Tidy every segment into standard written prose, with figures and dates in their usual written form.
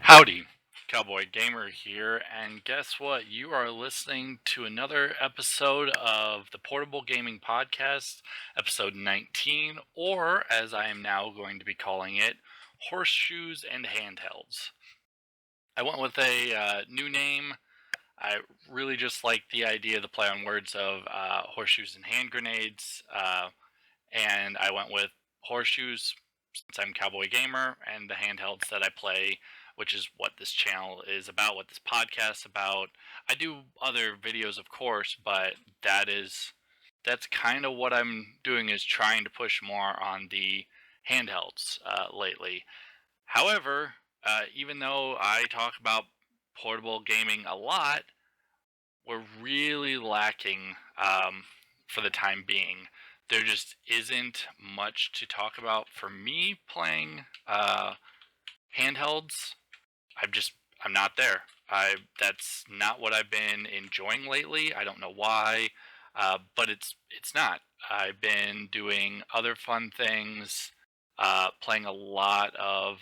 Howdy, Cowboy Gamer here, and guess what? You are listening to another episode of the Portable Gaming Podcast, episode 19, or as I am now going to be calling it, Horseshoes and Handhelds. I went with a new name. I really just like the idea, the play on words of horseshoes and hand grenades, and I went with horseshoes since I'm Cowboy Gamer, and the handhelds that I play, which is what this channel is about, what this podcast is about. I do other videos, of course, but that's kind of what I'm doing, is trying to push more on the handhelds lately. However, even though I talk about portable gaming a lot, we're really lacking for the time being. There just isn't much to talk about for me playing handhelds. I'm just I'm not there. I That's not what I've been enjoying lately. I don't know why, but it's not. I've been doing other fun things, playing a lot of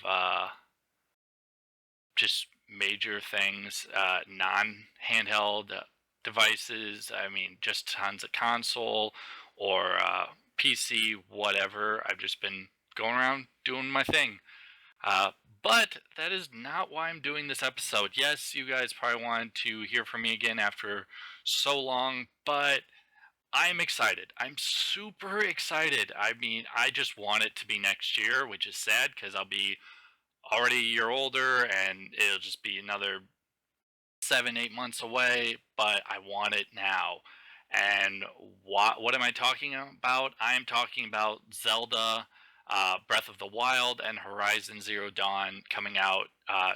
just major things, non-handheld devices. I mean, just tons of console or PC, whatever. I've just been going around doing my thing. Uh, but that is not why I'm doing this episode. Yes, you guys probably wanted to hear from me again after so long, but I'm excited. I'm super excited. I mean, I just want it to be next year, which is sad because I'll be already a year older and it'll just be another 7, 8 months away, but I want it now. And what am I talking about? I am talking about Zelda, Breath of the Wild, and Horizon Zero Dawn coming out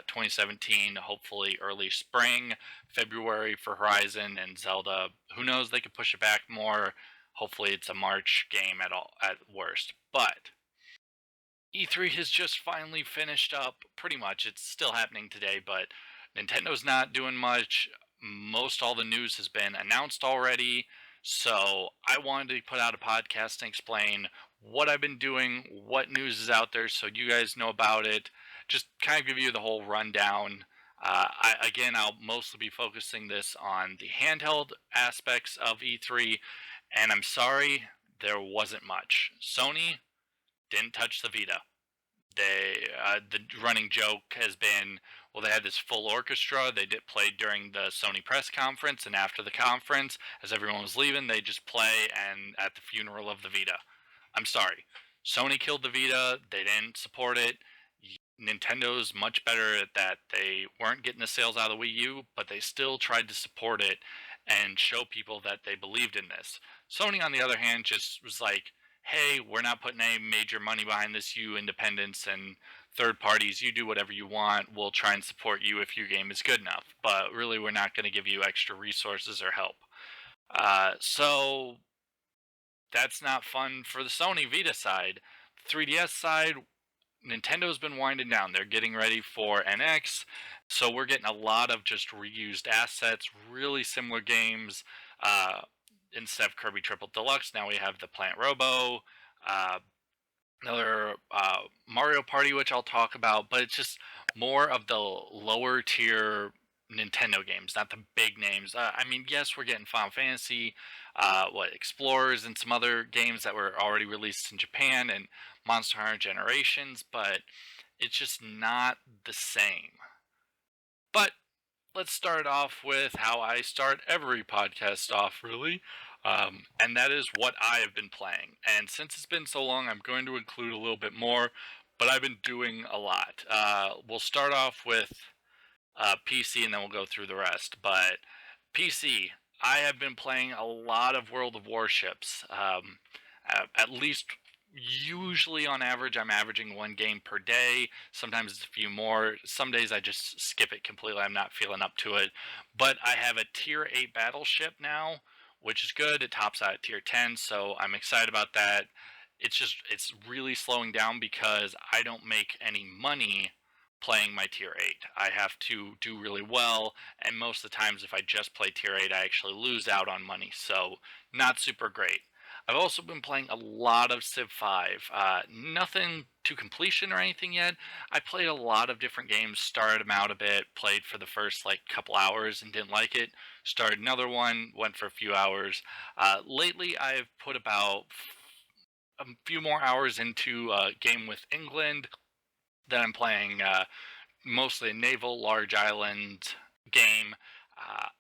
2017, hopefully early spring, February for Horizon, and Zelda. Who knows? They could push it back more. Hopefully, it's a March game at worst. But E3 has just finally finished up. Pretty much, it's still happening today, but Nintendo's not doing much. Most all the news has been announced already. So I wanted to put out a podcast and explain what I've been doing, what news is out there, so you guys know about it. Just kind of give you the whole rundown. I'll mostly be focusing this on the handheld aspects of E3, and I'm sorry, there wasn't much. Sony didn't touch the Vita. The running joke has been, well, they had this full orchestra. They did play during the Sony press conference, and after the conference, as everyone was leaving, they just play and at the funeral of the Vita. I'm sorry, Sony killed the Vita. They didn't support it. Nintendo's much better at that. They weren't getting the sales out of the Wii U, but they still tried to support it and show people that they believed in this. Sony, on the other hand, just was like, hey, we're not putting any major money behind this, you independents and third parties. You do whatever you want. We'll try and support you if your game is good enough. But really, we're not going to give you extra resources or help. So that's not fun for the Sony Vita side. The 3DS side, Nintendo's been winding down. They're getting ready for NX. So we're getting a lot of just reused assets, really similar games. Uh, Instead of Kirby Triple Deluxe, now we have the Plant Robo, uh, another Mario Party, which I'll talk about, but it's just more of the lower tier Nintendo games, not the big names. I mean, yes, we're getting Final Fantasy, Explorers, and some other games that were already released in Japan, and Monster Hunter Generations, but it's just not the same. But let's start off with how I start every podcast off, really. And that is what I have been playing. And since it's been so long, I'm going to include a little bit more, but I've been doing a lot. We'll start off with PC and then we'll go through the rest. But PC, I have been playing a lot of World of Warships. At least, usually on average, I'm averaging one game per day. Sometimes it's a few more. Some days I just skip it completely. I'm not feeling up to it. But I have a tier 8 battleship now, which is good. It tops out at tier 10, so I'm excited about that. It's really slowing down because I don't make any money playing my tier 8. I have to do really well, and most of the times if I just play tier 8, I actually lose out on money, so not super great. I've also been playing a lot of Civ 5. Nothing to completion or anything yet. I played a lot of different games, started them out a bit, played for the first like couple hours and didn't like it. Started another one, went for a few hours. Lately, I've put about a few more hours into a game with England that I'm playing. Mostly a naval large island game.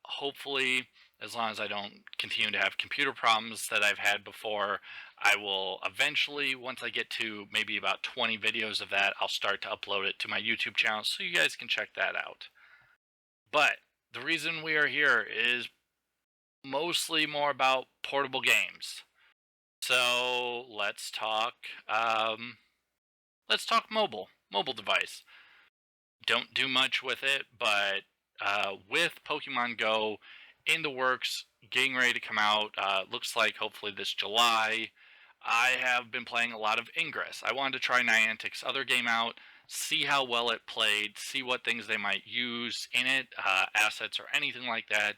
Hopefully, as long as I don't continue to have computer problems that I've had before, I will eventually, once I get to maybe about 20 videos of that, I'll start to upload it to my YouTube channel so you guys can check that out. But the reason we are here is mostly more about portable games. So let's talk mobile device. Don't do much with it, but with Pokemon Go in the works, getting ready to come out, looks like hopefully this July. I have been playing a lot of Ingress. I wanted to try Niantic's other game out, see how well it played, see what things they might use in it, assets or anything like that,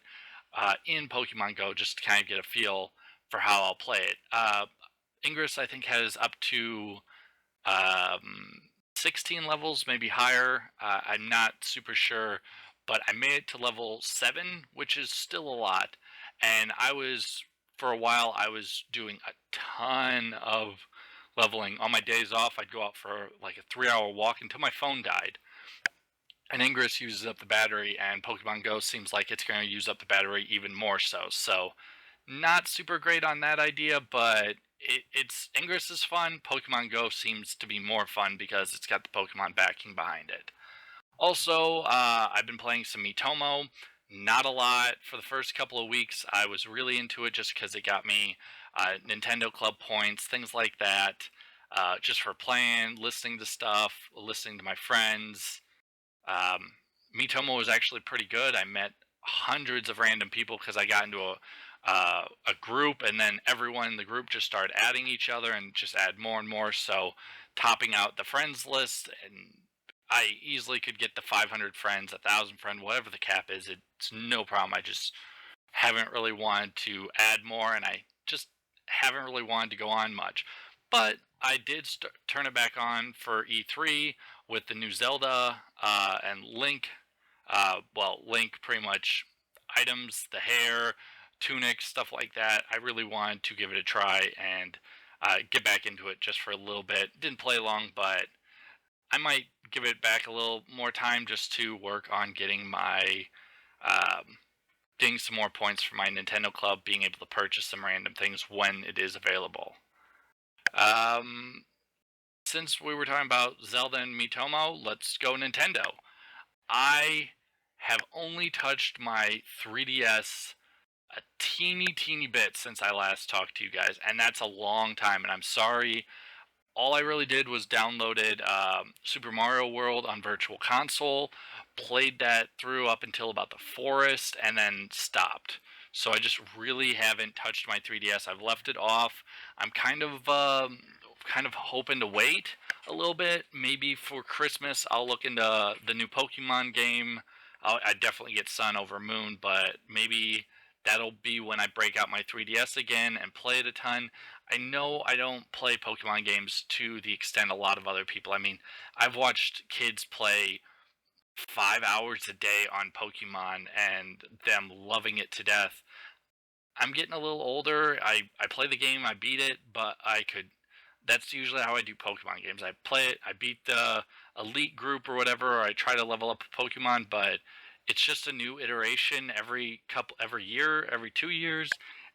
in Pokemon Go, just to kind of get a feel for how I'll play it. Ingress, I think, has up to um, 16 levels, maybe higher. I'm not super sure, but I made it to level 7, which is still a lot. And for a while, I was doing a ton of leveling. On my days off, I'd go out for like a 3 hour walk until my phone died. And Ingress uses up the battery, and Pokemon Go seems like it's going to use up the battery even more so. So, not super great on that idea, but it's Ingress is fun. Pokemon Go seems to be more fun because it's got the Pokemon backing behind it. Also, I've been playing some Mitomo. Not a lot for the first couple of weeks. I was really into it just because it got me Nintendo Club points, things like that. Just for playing, listening to stuff, listening to my friends. Um, Mitomo was actually pretty good. I met hundreds of random people because I got into a group, and then everyone in the group just started adding each other and just add more and more. So topping out the friends list, and I easily could get the 500 friends, 1,000 friend, whatever the cap is. It's no problem. I just haven't really wanted to add more, and I just haven't really wanted to go on much. But I did turn it back on for E3 with the new Zelda and Link. Link pretty much items, the hair, tunics, stuff like that. I really wanted to give it a try and get back into it just for a little bit. Didn't play long, but I might give it back a little more time just to work on um, getting some more points for my Nintendo Club, being able to purchase some random things when it is available. Um, since we were talking about Zelda and Mitomo, let's go Nintendo. I have only touched my 3DS a teeny bit since I last talked to you guys, and that's a long time. And I'm sorry, all I really did was downloaded Super Mario World on Virtual Console, played that through up until about the forest, and then stopped. So I just really haven't touched my 3DS. I've left it off. I'm kind of hoping to wait a little bit. Maybe for Christmas, I'll look into the new Pokemon game. I definitely get Sun over Moon, but maybe that'll be when I break out my 3DS again and play it a ton. I know I don't play Pokemon games to the extent a lot of other people. I mean, I've watched kids play 5 hours a day on Pokemon and them loving it to death. I'm getting a little older. I play the game, I beat it, but I could. That's usually how I do Pokemon games. I play it, I beat the elite group or whatever, or I try to level up Pokemon, but it's just a new iteration every year, every 2 years,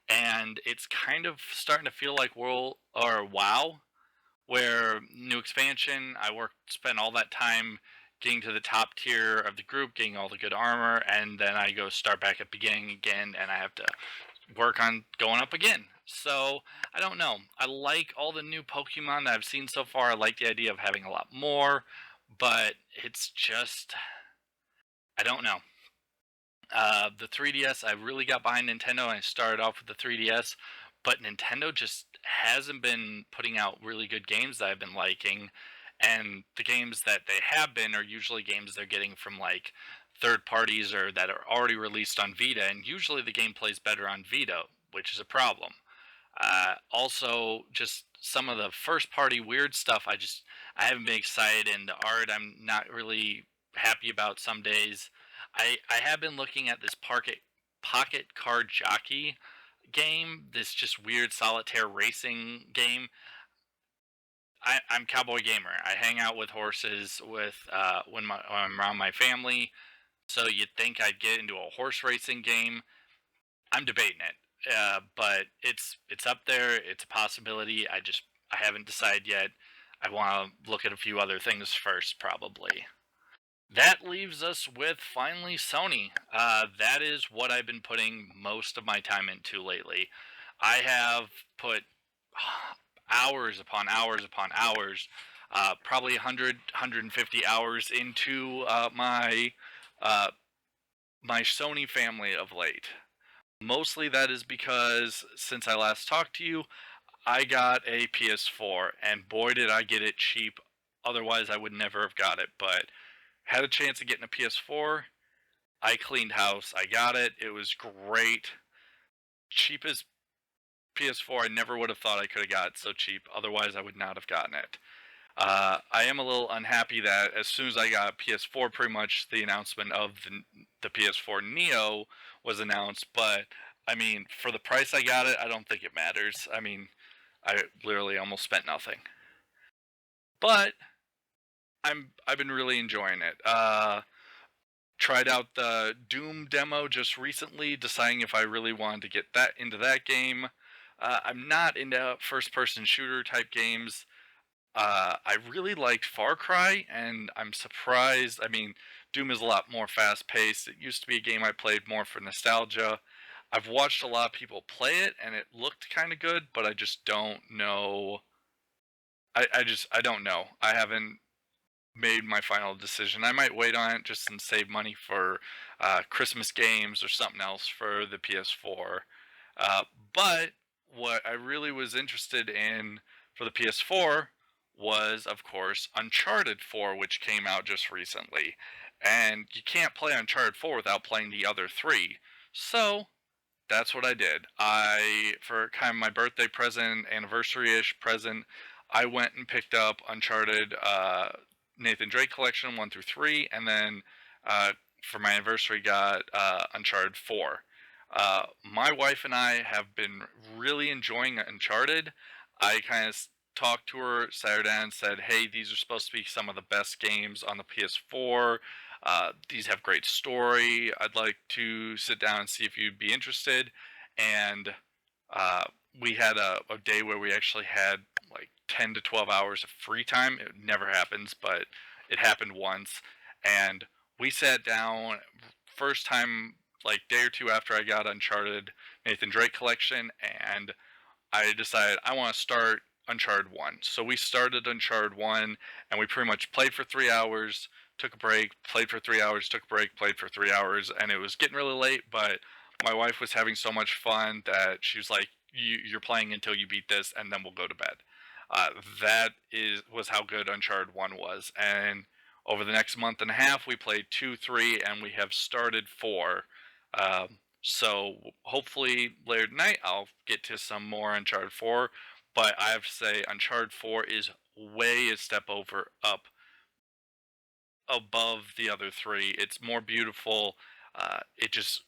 and it's kind of starting to feel like World or WoW, where new expansion, spend all that time getting to the top tier of the group, getting all the good armor, and then I go start back at beginning again, and I have to work on going up again. So I don't know. I like all the new Pokemon that I've seen so far. I like the idea of having a lot more, but it's just I don't know. The 3DS, I really got behind Nintendo, and I started off with the 3DS, but Nintendo just hasn't been putting out really good games that I've been liking, and the games that they have been are usually games they're getting from like third parties or that are already released on Vita, and usually the game plays better on Vita, which is a problem. Also, just some of the first party weird stuff. I haven't been excited, and the art I'm not really happy about some days. I have been looking at this pocket card jockey game. This just weird solitaire racing game. I'm cowboy gamer. I hang out with horses when I'm around my family. So you'd think I'd get into a horse racing game. I'm debating it, but it's up there. It's a possibility. I haven't decided yet. I want to look at a few other things first, probably. That leaves us with finally Sony. That is what I've been putting most of my time into lately. I have put hours upon hours upon hours, probably 100, hours into uh, my Sony family of late. Mostly that is because since I last talked to you, I got a PS4, and boy did I get it cheap. Otherwise, I would never have got it. But had a chance of getting a PS4. I cleaned house. I got it. It was great. Cheapest PS4 I never would have thought I could have got it so cheap. Otherwise, I would not have gotten it. I am a little unhappy that as soon as I got PS4, pretty much the announcement of the PS4 Neo was announced. But I mean, for the price I got it, I don't think it matters. I mean, I literally almost spent nothing. But I've been really enjoying it. Tried out the Doom demo just recently, deciding if I really wanted to get that into that game. I'm not into first person shooter type games. I really liked Far Cry, and I'm surprised. I mean, Doom is a lot more fast paced. It used to be a game I played more for nostalgia. I've watched a lot of people play it, and it looked kind of good, but I just don't know. I don't know. I haven't made my final decision. I might wait on it just and save money for Christmas games or something else for the PS4. Uh, but what I really was interested in for the PS4 was, of course, Uncharted 4, which came out just recently. And you can't play Uncharted 4 without playing the other three. So that's what I did. For kind of my birthday present, anniversary ish present, I went and picked up Uncharted Nathan Drake Collection 1 through 3, and then uh, for my anniversary, got Uncharted 4. My wife and I have been really enjoying Uncharted. I kind of talked to her, sat her down, and said, "Hey, these are supposed to be some of the best games on the PS4. These have great story. I'd like to sit down and see if you'd be interested." And uh, we had a day where we actually had like 10 to 12 hours of free time. It never happens, but it happened once. And we sat down, first time, like day or two after I got Uncharted Nathan Drake Collection, and I decided I want to start Uncharted 1. So we started Uncharted 1, and we pretty much played for 3 hours, took a break, played for 3 hours, took a break, played for 3 hours, and it was getting really late, but my wife was having so much fun that she was like, "You're playing until you beat this, and then we'll go to bed." Uh, that was how good Uncharted 1 was. And over the next month and a half, we played 2, 3, and we have started 4. So hopefully later tonight I'll get to some more Uncharted 4. But I have to say Uncharted 4 is way a step over up above the other three. It's more beautiful. It just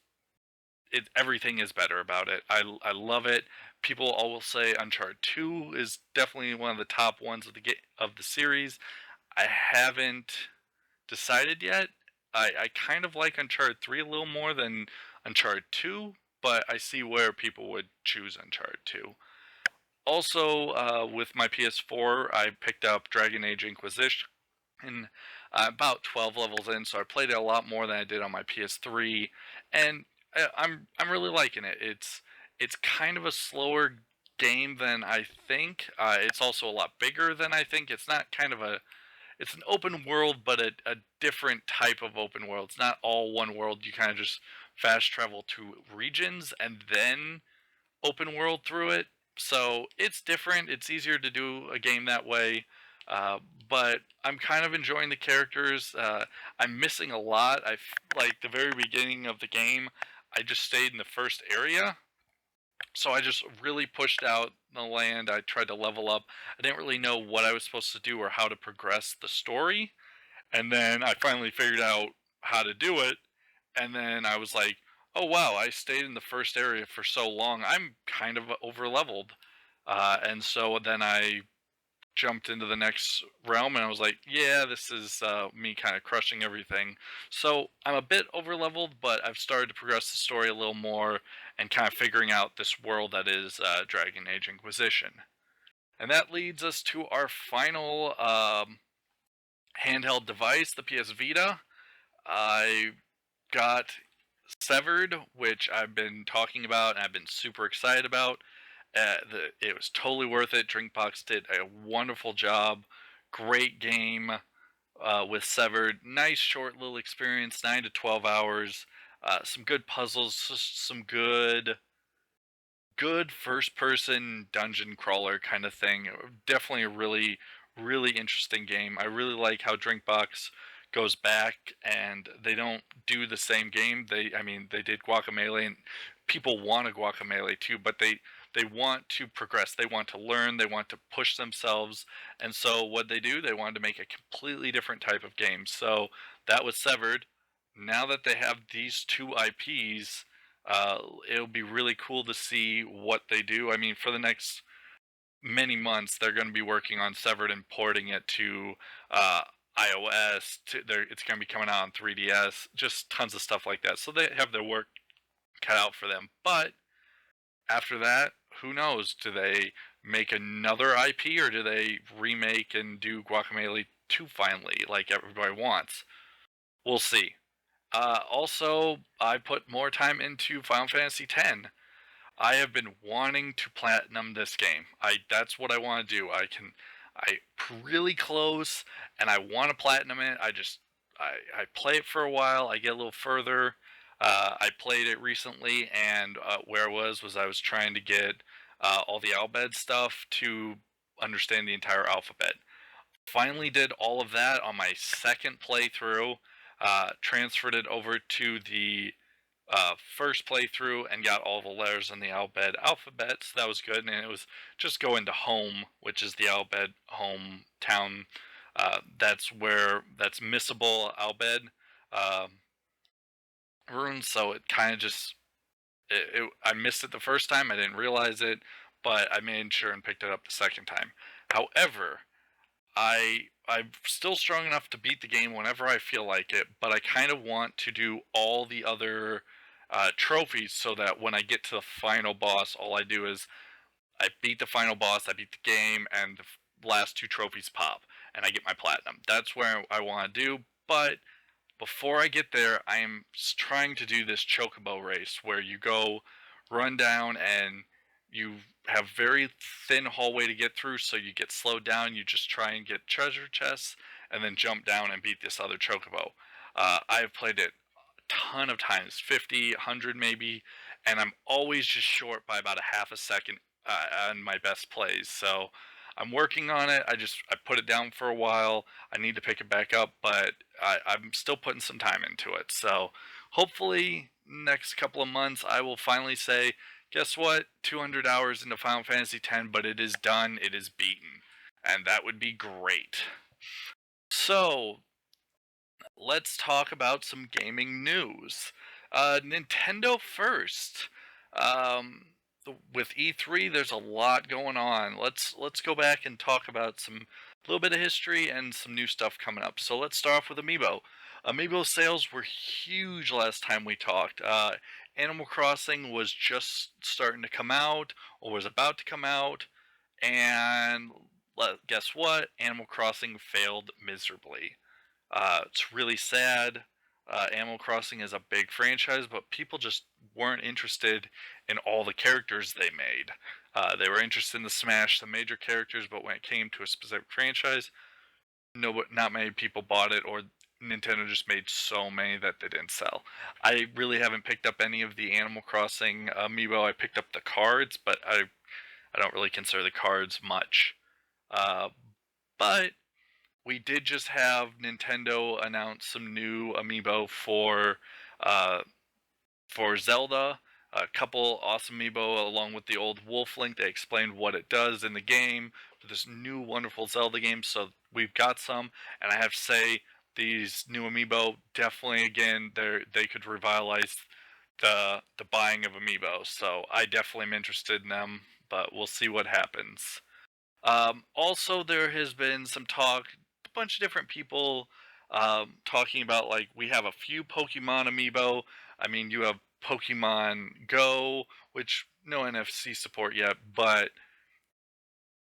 everything is better about it. I love it. People always say Uncharted 2 is definitely one of the top ones of the series. I haven't decided yet. I kind of like Uncharted 3 a little more than Uncharted 2, but I see where people would choose Uncharted 2. Also, with my PS4, I picked up Dragon Age Inquisition, and about 12 levels in, so I played it a lot more than I did on my PS3, and I'm really liking it. It's kind of a slower game than I think. It's also a lot bigger than I think. It's an open world, but a different type of open world. It's not all one world. You kind of just fast travel to regions and then open world through it. So it's different. It's easier to do a game that way. Uh, but I'm kind of enjoying the characters. I'm missing a lot. Like the very beginning of the game, I just stayed in the first area. So I just really pushed out the land. I tried to level up. I didn't really know what I was supposed to do or how to progress the story. And then I finally figured out how to do it. And then I was like, oh wow, I stayed in the first area for so long. I'm kind of over leveled. And so then I jumped into the next realm and I was like, yeah, this is me kind of crushing everything. So I'm a bit over leveled, but I've started to progress the story a little more and kind of figuring out this world that is Dragon Age Inquisition. And that leads us to our final handheld device, the PS Vita. I got Severed, which I've been talking about and I've been super excited about. It was totally worth it. Drinkbox did a wonderful job. Great game with Severed. Nice short little experience, 9 to 12 hours. Some good puzzles, some good first person dungeon crawler kind of thing. Definitely a really interesting game. I really like how Drinkbox goes back and they don't do the same game. They did Guacamelee and people want a Guacamelee too, but they want to progress. They want to learn, they want to push themselves. And so what they do, they wanted to make a completely different type of game. So that was Severed. Now that they have these two IPs, uh, it'll be really cool to see what they do. I mean, for the next many months, they're going to be working on Severed and porting it to uh, iOS. It's going to be coming out on 3DS. Just tons of stuff like that. So they have their work cut out for them. But after that, who knows? Do they make another IP or do they remake and do Guacamelee 2 finally, like everybody wants? We'll see. Also, I put more time into Final Fantasy X. I have been wanting to platinum this game. That's what I want to do. I really close and I want to platinum it. I play it for a while. I get a little further. I played it recently, and where I was trying to get all the Albed stuff to understand the entire alphabet. Finally, did all of that on my second playthrough. Transferred it over to the first playthrough and got all the letters in the Albed alphabet, so that was good. And it was just going to home, which is the Albed home town. That's missable Albed uh, runes, so it kind of just I missed it the first time. I didn't realize it, but I made sure and picked it up the second time. However, I'm still strong enough to beat the game whenever I feel like it, but I kind of want to do all the other trophies so that when I get to the final boss, all I do is I beat the final boss, I beat the game, and the last two trophies pop, and I get my platinum. That's where I want to do, but before I get there, I am trying to do this chocobo race where you go run down and you have very thin hallway to get through, so you get slowed down. You just try and get treasure chests and then jump down and beat this other chocobo. I have played it a ton of times, 50, 100 maybe, and I'm always just short by about a half a second on my best plays. So I'm working on it. I put it down for a while. I need to pick it back up, but I'm still putting some time into it. So hopefully next couple of months I will finally say, guess what? 200 hours into Final Fantasy X, but it is done. It is beaten, and that would be great. So let's talk about some gaming news. Nintendo first. Um, with E3, there's a lot going on. Let's go back and talk about some little bit of history and some new stuff coming up. So let's start off with Amiibo. Amiibo sales were huge last time we talked. Animal Crossing was just starting to come out or was about to come out, and guess what? Animal Crossing failed miserably. It's really sad. Animal Crossing is a big franchise, but people just weren't interested in all the characters they made. They were interested in the Smash, the major characters, but when it came to a specific franchise, not many people bought it, or Nintendo just made so many that they didn't sell. I really haven't picked up any of the Animal Crossing amiibo. I picked up the cards, but I don't really consider the cards much. Uh, but we did just have Nintendo announce some new amiibo uh, for Zelda. a couple awesome amiibo along with the old Wolf Link. They explained what it does in the game for this new wonderful Zelda game. So we've got some, and I have to say these new amiibo definitely again they could revitalize the buying of amiibo. So I definitely am interested in them, but we'll see what happens. Also, there has been some talk, a bunch of different people talking about like we have a few Pokemon amiibo. I mean, you have Pokemon Go, which no NFC support yet, but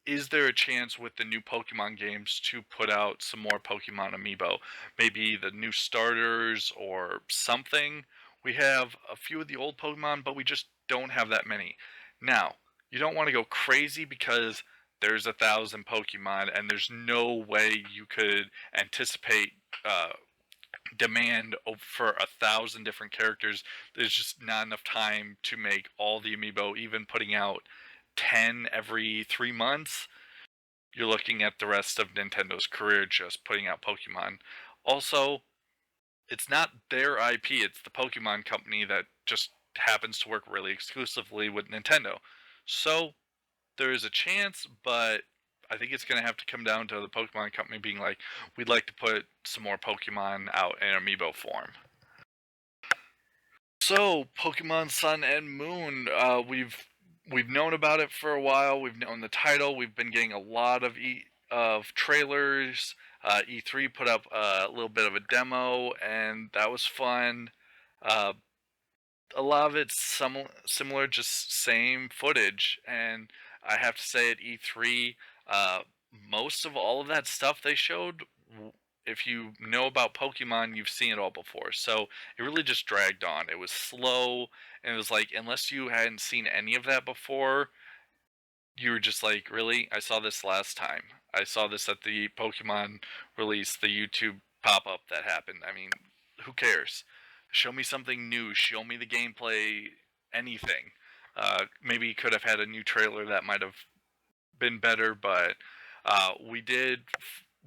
is there a chance with the new Pokemon games to put out some more Pokemon amiibo? Maybe the new starters or something? We have a few of the old Pokemon, but we just don't have that many. Now, you don't want to go crazy because there's 1,000 Pokemon and there's no way you could anticipate demand for 1,000 different characters. There's just not enough time to make all the amiibo, even putting out 10 every 3 months. You're looking at the rest of Nintendo's career just putting out Pokemon. Also, it's not their IP, it's the Pokemon company that just happens to work really exclusively with Nintendo. So, there is a chance, but I think it's going to have to come down to the Pokemon company being like, we'd like to put some more Pokemon out in amiibo form. So, Pokemon Sun and Moon, we've known about it for a while. We've known the title. We've been getting a lot of trailers. E3 put up a little bit of a demo, and that was fun. Uh, a lot of it's similar, just same footage. And I have to say, at E3, most of all of that stuff they showed, if you know about Pokemon, you've seen it all before. So it really just dragged on. It was slow, and it was like, unless you hadn't seen any of that before, you were just like, really? I saw this last time. I saw this at the Pokemon release, the YouTube pop up that happened. I mean, who cares? Show me something new. Show me the gameplay. Anything. Maybe you could have had a new trailer that might have been better, but we did.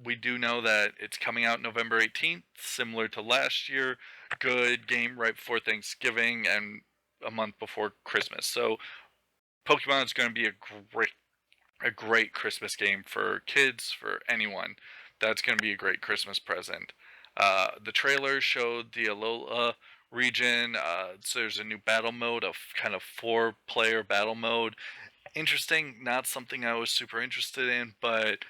We do know that it's coming out November 18th, similar to last year. Good game right before Thanksgiving and a month before Christmas. So Pokemon is going to be a great Christmas game for kids, for anyone. That's going to be a great Christmas present. The trailer showed the Alola region. So there's a new battle mode, a kind of four-player battle mode. Interesting, not something I was super interested in, but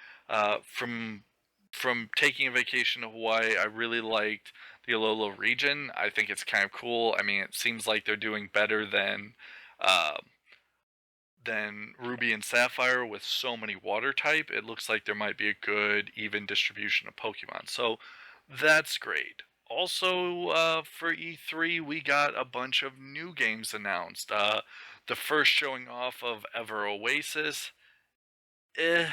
from taking a vacation to Hawaii, I really liked the Alola region. I think it's kind of cool. I mean, it seems like they're doing better uh, than Ruby and Sapphire with so many water type. It looks like there might be a good even distribution of Pokemon. So that's great. Also, for E3, we got a bunch of new games announced. The first showing off of Ever Oasis. Eh,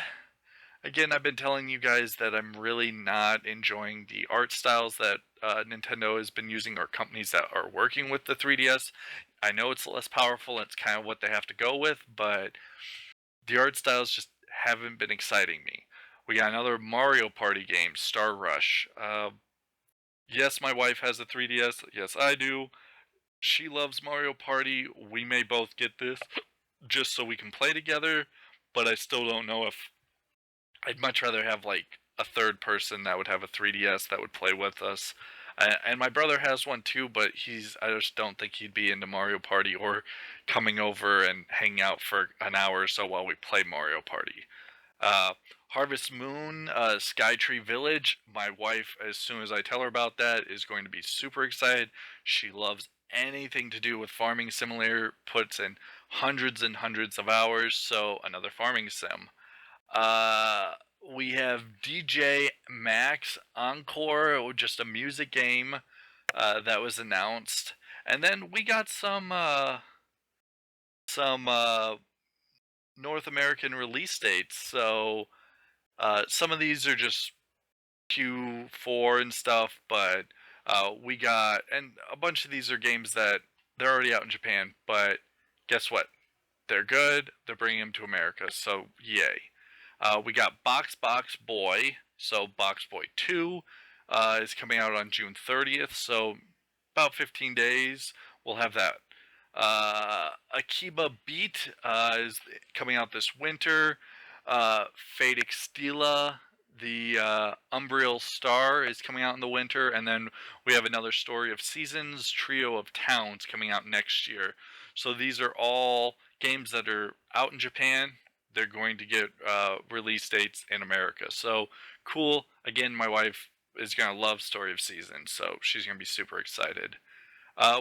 Again, I've been telling you guys that I'm really not enjoying the art styles that Nintendo has been using, or companies that are working with the 3DS. I know it's less powerful, and it's kind of what they have to go with, but the art styles just haven't been exciting me. We got another Mario Party game, Star Rush. Yes, my wife has a 3DS. Yes, I do. She loves Mario Party. We may both get this just so we can play together, but I still don't know if I'd much rather have like a third person that would have a 3DS that would play with us. And my brother has one too, but I just don't think he'd be into Mario Party or coming over and hanging out for an hour or so while we play Mario Party. Uh, Harvest Moon, Skytree Village. My wife, as soon as I tell her about that, is going to be super excited. She loves anything to do with farming simulator, puts in hundreds and hundreds of hours, so another farming sim. Uh, we have DJ Max Encore, just a music game that was announced, and then we got some North American release dates. So some of these are just Q4 and stuff, but we got, and a bunch of these are games that they're already out in Japan, but guess what? They're good. They're bringing them to America, so yay. We got Box Boy. So Box Boy 2 is coming out on June 30th. So about 15 days, we'll have that. Akiba Beat is coming out this winter. Fate Extila, the Umbriel Star, is coming out in the winter, and then we have another Story of Seasons, Trio of Towns coming out next year. So these are all games that are out in Japan. They're going to get release dates in America. So cool. Again, my wife is going to love Story of Seasons, so she's going to be super excited.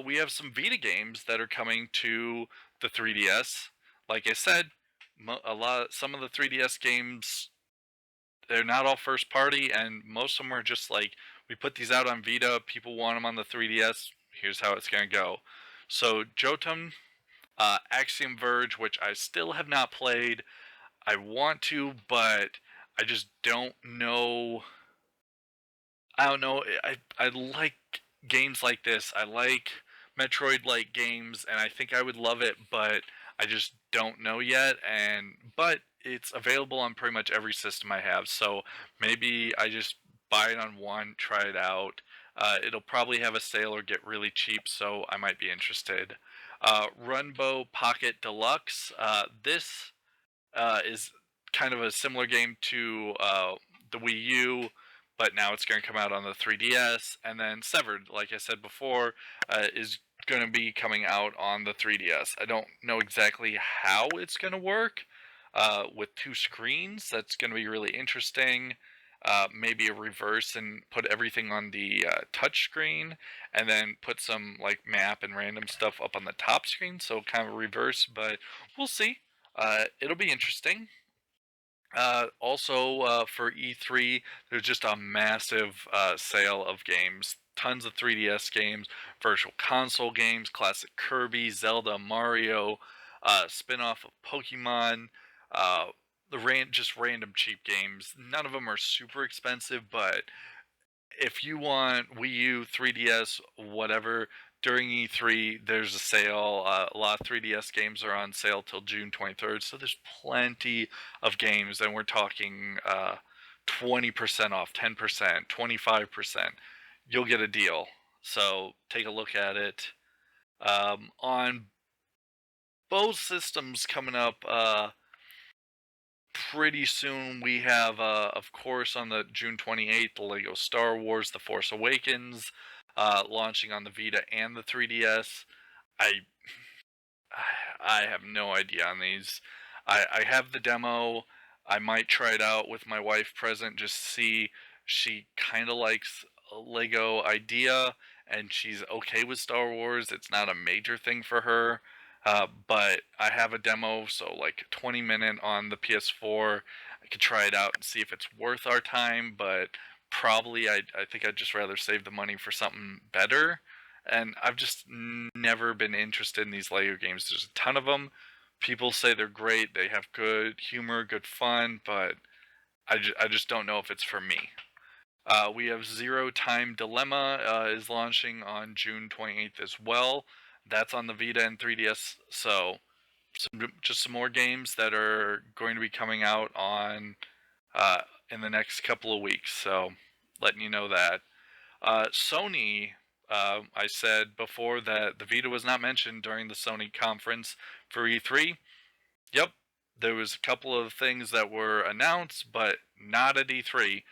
We have some Vita games that are coming to the 3DS. Like I said, some of the 3DS games, they're not all first party, and most of them are just like, we put these out on Vita, people want them on the 3DS. Here's how it's gonna go. So Jotun, Axiom Verge, which I still have not played. I want to, but I just don't know. I don't know. I like games like this. I like Metroid-like games, and I think I would love it, but I just don't know yet. But it's available on pretty much every system I have, so maybe I just buy it on one, try it out. It'll probably have a sale or get really cheap, so I might be interested. Runbow Pocket Deluxe. This is kind of a similar game to the Wii U, but now it's going to come out on the 3DS. And then Severed, like I said before, is going to be coming out on the 3DS. I don't know exactly how it's going to work with two screens. That's going to be really interesting. Maybe a reverse and put everything on the touch screen, and then put some like map and random stuff up on the top screen. So kind of reverse, but we'll see. It'll be interesting. Also, for E3, there's just a massive sale of games. Tons of 3DS games, Virtual Console games, classic Kirby, Zelda, Mario, spin-off of Pokemon, uh, just random cheap games. None of them are super expensive, but if you want Wii U, 3DS, whatever, during E3, there's a sale. A lot of 3DS games are on sale till June 23rd, so there's plenty of games, and we're talking 20% off, 10%, 25%. You'll get a deal. So take a look at it. On both systems coming up, pretty soon we have, of course, on the June 28th, the Lego Star Wars: The Force Awakens, launching on the Vita and the 3DS. I I have no idea on these. I have the demo. I might try it out with my wife present, just see. She kind of likes a Lego idea, and she's okay with Star Wars. It's not a major thing for her. But I have a demo, so like 20-minute on the PS4. I could try it out and see if it's worth our time, but probably I think I'd just rather save the money for something better. And I've just never been interested in these Lego games. There's a ton of them. People say they're great. They have good humor, good fun, but I just don't know if it's for me. We have Zero Time Dilemma is launching on June 28th as well. That's on the Vita and 3DS. So just some more games that are going to be coming out on uh, in the next couple of weeks. So letting you know that. Sony, I said before that the Vita was not mentioned during the Sony conference for E3. Yep, there was a couple of things that were announced, but not at E3.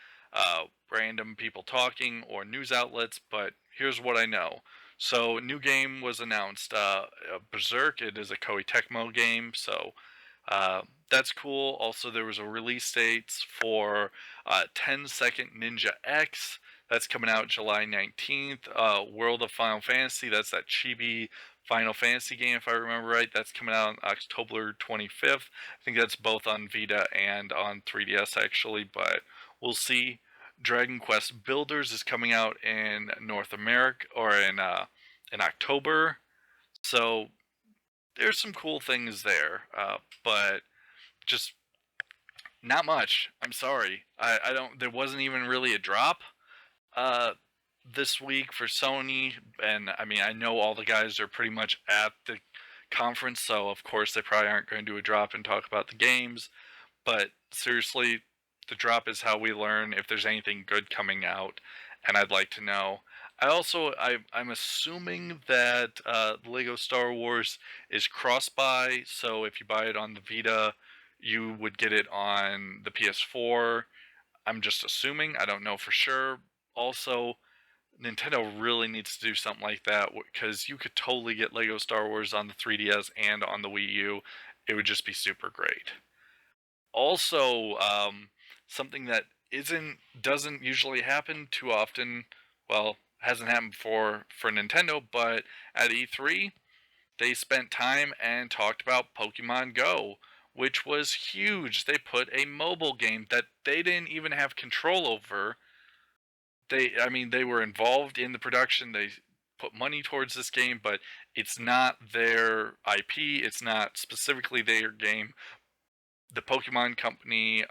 Random people talking or news outlets, but here's what I know. So, new game was announced. Berserk. It is a Koei Tecmo game, so that's cool. Also, there was a release date for 10 Second Ninja X. That's coming out July 19th. World of Final Fantasy. That's that chibi Final Fantasy game, if I remember right. That's coming out on October 25th. I think that's both on Vita and on 3DS, actually, but we'll see. Dragon Quest Builders is coming out in North America, or in October. So there's some cool things there, but just not much. I'm sorry. I don't. There wasn't even really a drop uh, this week for Sony, and I mean I know all the guys are pretty much at the conference, so of course they probably aren't going to do a drop and talk about the games. But seriously, the drop is how we learn if there's anything good coming out, and I'd like to know. I'm assuming that Lego Star Wars is cross-buy, so if you buy it on the Vita, you would get it on the PS4. I'm just assuming. I don't know for sure. Also, Nintendo really needs to do something like that because you could totally get Lego Star Wars on the 3DS and on the Wii U. It would just be super great. Also, something that isn't doesn't usually happen too often. Well, hasn't happened before for Nintendo, but at E3 they spent time and talked about Pokemon Go, which was huge. They put a mobile game that they didn't even have control over. I mean, they were involved in the production. They put money towards this game, but it's not their IP. It's not specifically their game. The Pokemon Company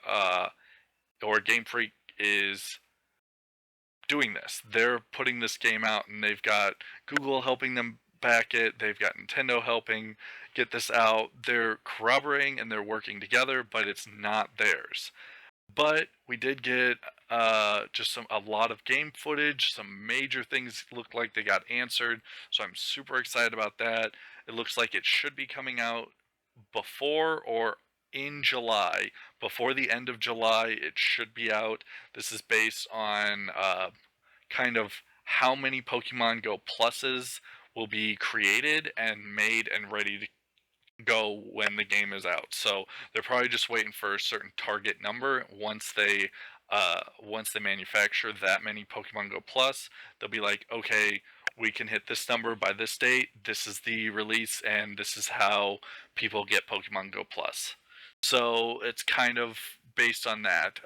or Game Freak is doing this. They're putting this game out, and they've got Google helping them back it. They've got Nintendo helping get this out. They're corroborating and they're working together, but it's not theirs. But we did get just a lot of game footage. Some major things look like they got answered, so I'm super excited about that. It looks like it should be coming out before or in July. Before the end of July, it should be out. This is based on kind of how many Pokemon Go pluses will be created and made and ready to go when the game is out. So they're probably just waiting for a certain target number. Once they manufacture that many Pokemon Go Plus, they'll be like, okay, we can hit this number by this date. This is the release, and this is how people get Pokemon Go Plus. So it's kind of based on that.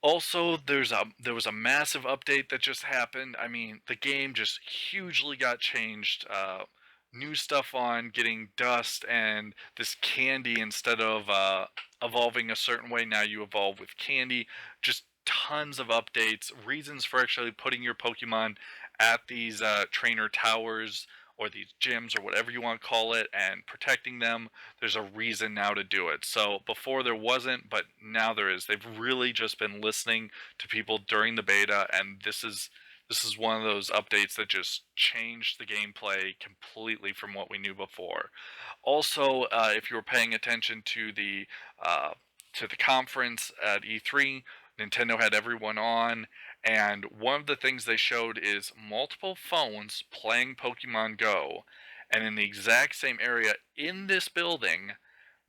Also, there was a massive update that just happened. I mean, the game just hugely got changed. New stuff on getting dust and this candy instead of evolving a certain way. Now you evolve with candy. Just tons of updates. Reasons for actually putting your Pokemon at these trainer towers or these gyms or whatever you want to call it and protecting them. There's a reason now to do it. So before there wasn't, but now there is. They've really just been listening to people during the beta, and this is one of those updates that just changed the gameplay completely from what we knew before. Also, if you were paying attention uh, to the conference at E3, Nintendo had everyone on, and one of the things they showed is multiple phones playing Pokemon Go, and in the exact same area in this building,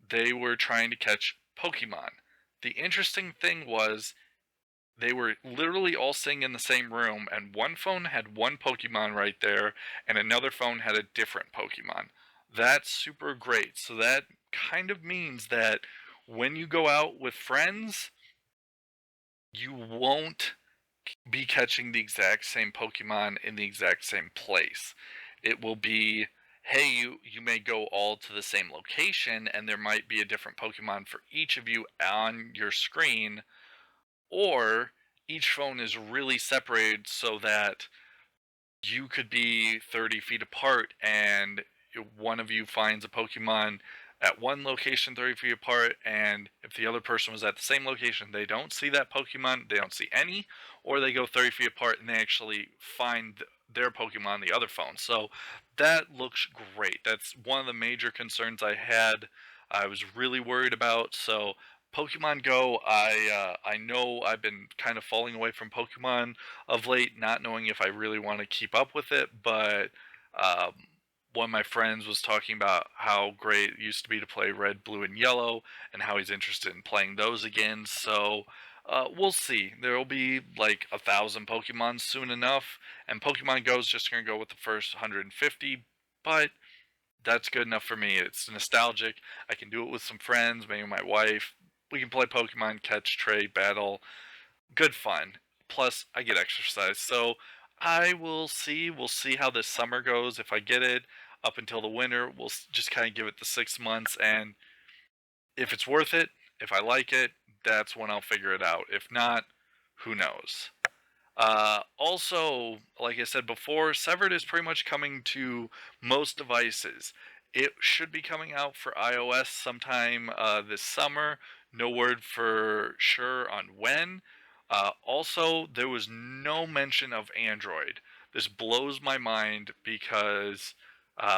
they were trying to catch Pokemon. The interesting thing was they were literally all sitting in the same room, and one phone had one Pokemon right there, and another phone had a different Pokemon. That's super great. So that kind of means that when you go out with friends, you won't be catching the exact same Pokemon in the exact same place. It will be, hey, you may go all to the same location, and there might be a different Pokemon for each of you on your screen, or each phone is really separated so that you could be 30 feet apart and one of you finds a Pokemon at one location 30 feet apart, and if the other person was at the same location, they don't see that Pokemon, they don't see any, or they go 30 feet apart and they actually find their Pokemon on the other phone. So that looks great. That's one of the major concerns I had. I was really worried about. So Pokemon Go, I know I've been kind of falling away from Pokemon of late, not knowing if I really want to keep up with it. But um, one of my friends was talking about how great it used to be to play Red, Blue, and Yellow, and how he's interested in playing those again. So we'll see. There will be like 1,000 Pokemon soon enough, and Pokemon Go is just going to go with the first 150. But that's good enough for me. It's nostalgic. I can do it with some friends, maybe my wife. We can play Pokemon, catch, trade, battle. Good fun. Plus, I get exercise. So I will see. We'll see how this summer goes. If I get it up until the winter, we'll just kind of give it the 6 months. And if it's worth it, if I like it, that's when I'll figure it out. If not, who knows? Also, like I said before, Severed is pretty much coming to most devices. It should be coming out for iOS sometime this summer. No word for sure on when. Also, there was no mention of Android. This blows my mind because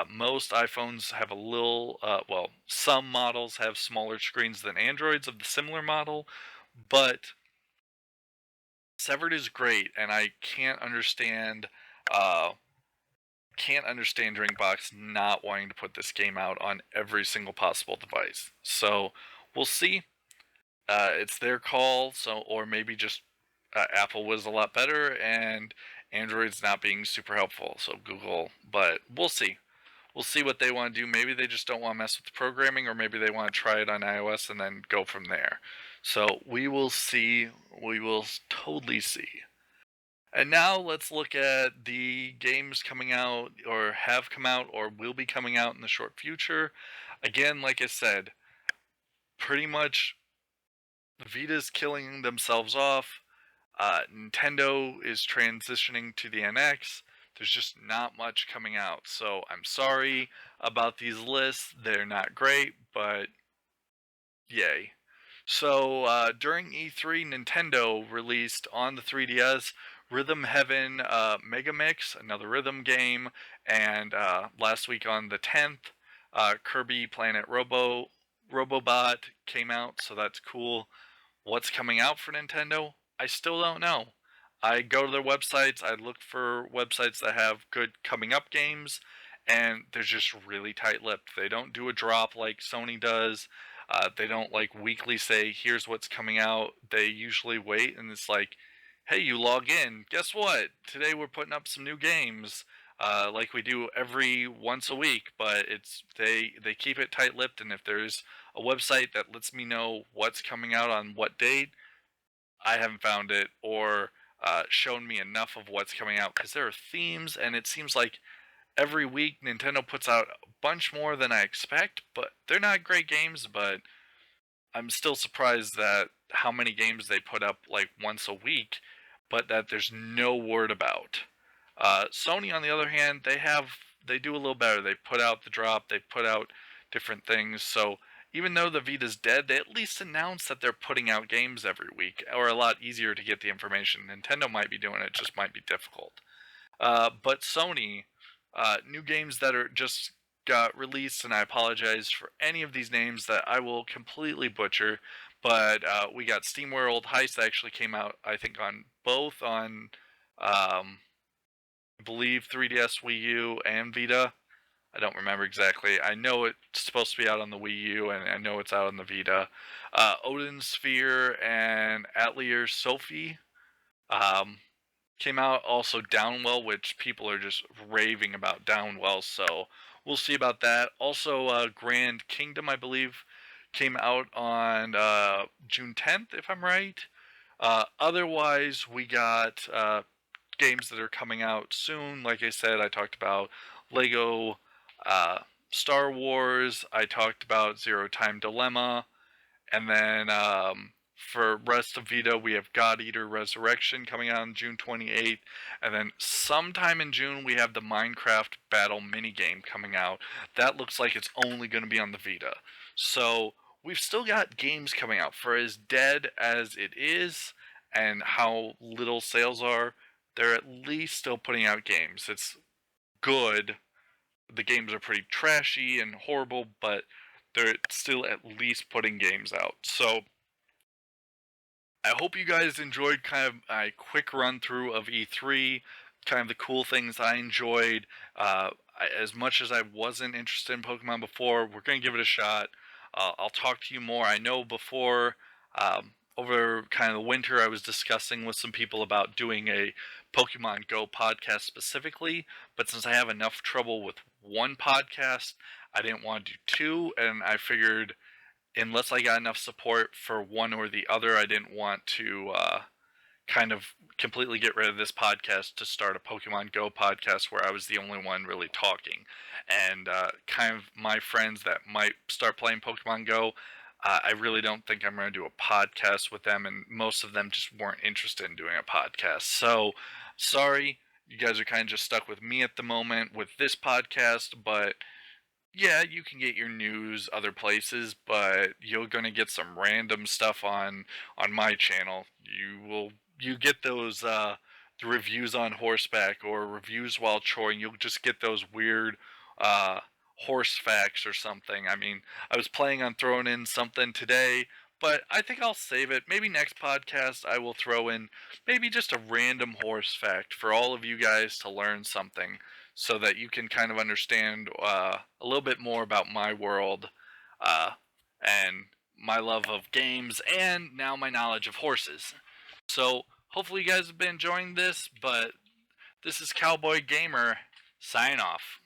most iPhones have a little, well, some models have smaller screens than Androids of the similar model, but Severed is great, and I uh, can't understand Drinkbox not wanting to put this game out on every single possible device. So we'll see. It's their call, so or maybe just Apple was a lot better and Android's not being super helpful. So Google, but we'll see. We'll see what they want to do. Maybe they just don't want to mess with the programming, or maybe they want to try it on iOS and then go from there. So we will see. We will totally see. And now let's look at the games coming out, or have come out, or will be coming out in the short future. Again, like I said, pretty much Vita's killing themselves off. Nintendo is transitioning to the NX. There's just not much coming out. So I'm sorry about these lists. They're not great, but yay. So during E3, Nintendo released on the 3DS Rhythm Heaven Mega Mix, another rhythm game, and last week on the 10th, Kirby Planet Robobot came out, so that's cool. What's coming out for Nintendo? I still don't know. I go to their websites, I look for websites that have good coming up games, and they're just really tight lipped. They don't do a drop like Sony does. They don't like weekly say, here's what's coming out. They usually wait, and it's like, hey, you log in. Guess what? Today we're putting up some new games. Like we do every once a week, but they keep it tight-lipped, and if there's a website that lets me know what's coming out on what date, I haven't found it or shown me enough of what's coming out because there are themes, and it seems like every week Nintendo puts out a bunch more than I expect, but they're not great games, but I'm still surprised that how many games they put up like once a week, but that there's no word about. Sony, on the other hand, they do a little better. They put out the drop, they put out different things. So even though the Vita's dead, they at least announce that they're putting out games every week, or a lot easier to get the information. Nintendo might be doing it, just might be difficult. But Sony, new games that are just got released, and I apologize for any of these names that I will completely butcher. But we got SteamWorld Heist that actually came out, I think, on both on, I believe 3DS, Wii U, and Vita. I don't remember exactly. I know it's supposed to be out on the Wii U, and I know it's out on the Vita. Odin Sphere and Atelier Sophie. Um, Came out also Downwell, which people are just raving about Downwell, so we'll see about that. Also, Grand Kingdom, I believe, came out on June 10th, if I'm right. Otherwise, we got games that are coming out soon. Like I said, I talked about Lego uh, Star Wars, I talked about Zero Time Dilemma, and then for rest of Vita, we have God Eater Resurrection coming out on June 28th. And then sometime in June, we have the Minecraft Battle minigame coming out. That looks like it's only going to be on the Vita. So we've still got games coming out. For as dead as it is and how little sales are, they're at least still putting out games. It's good. The games are pretty trashy and horrible, but they're still at least putting games out. So I hope you guys enjoyed kind of a quick run through of E3, kind of the cool things I enjoyed. As much as I wasn't interested in Pokemon before, we're going to give it a shot. I'll talk to you more. I know before, over kind of the winter, I was discussing with some people about doing a Pokemon Go podcast specifically, but since I have enough trouble with one podcast, I didn't want to do two, and I figured unless I got enough support for one or the other, I didn't want to kind of completely get rid of this podcast to start a Pokemon Go podcast where I was the only one really talking. And kind of my friends that might start playing Pokemon Go, I really don't think I'm going to do a podcast with them, and most of them just weren't interested in doing a podcast. So, sorry, you guys are kind of just stuck with me at the moment with this podcast, but Yeah, you can get your news other places, but you're gonna get some random stuff on my channel. You get those the reviews on horseback or reviews while choring. You'll just get those weird uh horse facts or something. I mean, I was planning on throwing in something today, but I think I'll save it. Maybe next podcast I will throw in maybe just a random horse fact for all of you guys to learn something so that you can kind of understand a little bit more about my world uh, and my love of games and now my knowledge of horses. So hopefully you guys have been enjoying this, but this is Cowboy Gamer sign off.